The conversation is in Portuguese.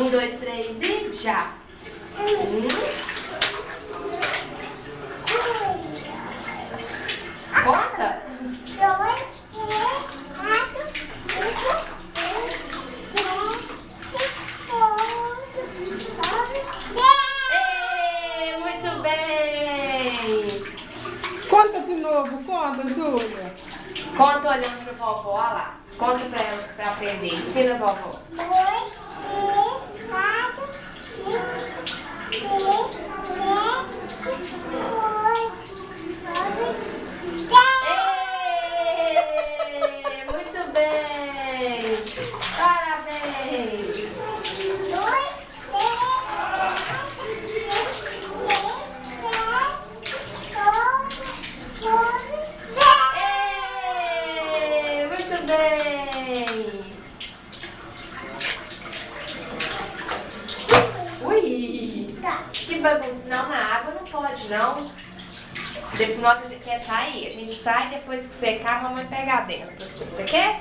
Um, dois, três e já. Conta? Muito bem! Conta de novo, conta, Júlia. Conta olhando pra vovó, olha lá. Conta pra ela pra aprender. Ensina a vovó. 2, 3, 4, 5, 6, 7, 8, 9, 10. Muito bem! Parabéns! 2, 3, 4, 5, 6, 7, 8, 9, 10. Muito bem! Ui! Que bagunça! Não, na água não pode, não. Depois, na hora que a gente quer sair, a gente sai, depois que secar, a mamãe pega dentro. Você quer?